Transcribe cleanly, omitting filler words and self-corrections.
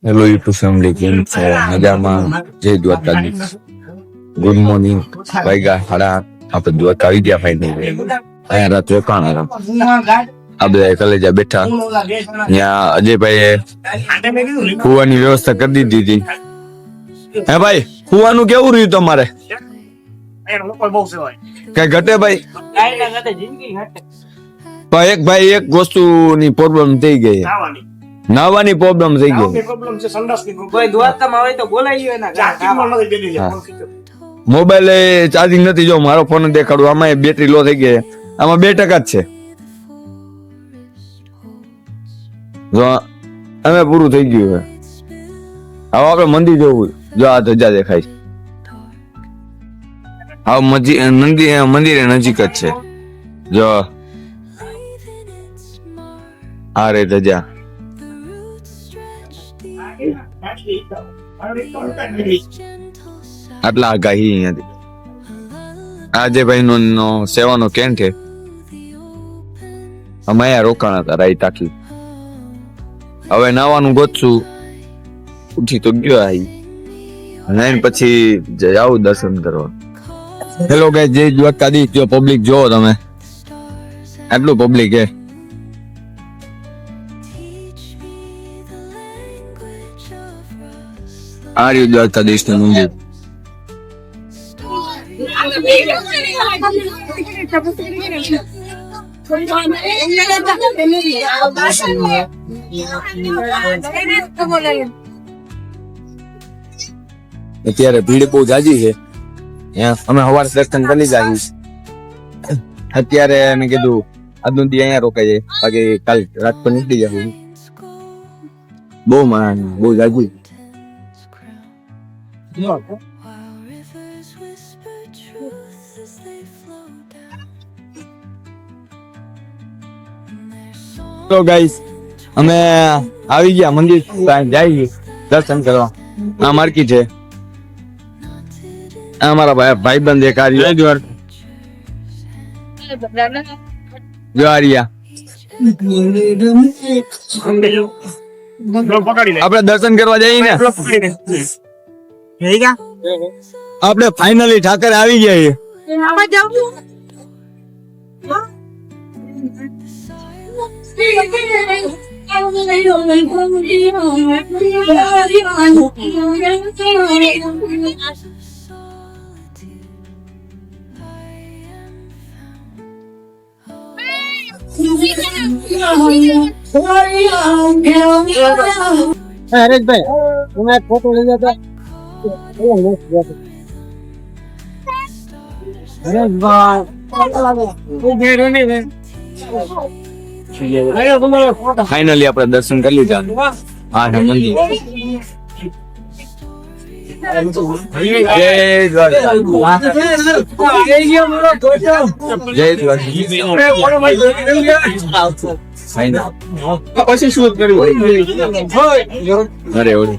Hello YouTube family, કેમ છો? મજામાં? જય દ્વારકાધીશ. Good morning. વાગ્યા 8:30. આપણે દ્વારકા આવી ગયા ફાઈનલી. અહીંયા રાત રોકાણા આ બધા કલેજા બેઠા. ત્યાં અજયભાઈએ કુવાની વ્યવસ્થા કરી દીધી હતી. હે ભાઈ, કુવાનું કેવું રહ્યું તમારે? કઈ ઘટે ભાઈ? એક ભાઈ એક વસ્તુની પ્રોબ્લેમ થઈ ગઈ, નાવાની પ્રોબ્લેમ થઈ ગઈ. મોબાઈલ ચાર્જિંગ નથી. જો મારો ફોન દેખાડું, આમાં બેટરી લો થઈ ગઈ. આમાં 2% જ છે. જો અમે પૂરું થઈ ગયું. હવે આપણે મંદિર જવું. જો આ ધજા દેખાય. હા, મંદિર નજીક જ છે. જો આ રે ધજા. આટલા આગાહી અહીંયાથી. આજે ભાઈ નો સેવાનો કેન્ટ છે. અમે અહીંયા રોકાણા હતા રાઈ ટાકી. હવે નાવાનું ગોતશું. ઉઠી તો ગયો આવી નાઈને પછી જાવ દર્શન કરવા. હેલો ગાઈસ, જય દ્વારકાધીશ. જો પબ્લિક જોવો તમે, આટલું પબ્લિક હે. આ રહ્યું દ્વારકાધીશ નું મંદિર. અત્યારે ભીડ બહુ જાજી છે. અમે સવારે દર્શન કરી લીધા. અત્યારે મેં કીધું આજનું દી અહીંયા રોકાઈ જાય, બાકી કાલ રાત પર નીકળી જવું. બહુ માણ, બહુ જાજી. તો ગાઈસ, અમે આવી ગયા મંદિર, જઈએ દર્શન કરવા. આ માર્કેટ છે. આ મારા ભાઈબંધ એક આર્ય જો આર્યા. આપણે દર્શન કરવા જઈએ ને. આપણે ફાઇનલી ઠાકર આવી ગયા. હરેશભાઈ, તમે ફોટો લઈ જતા. ફાઇનલી આપણે દર્શન કરી લીધા. હા, મંદિર. જય દ્વારકા. પછી શું કર્યું? અરે ઓલી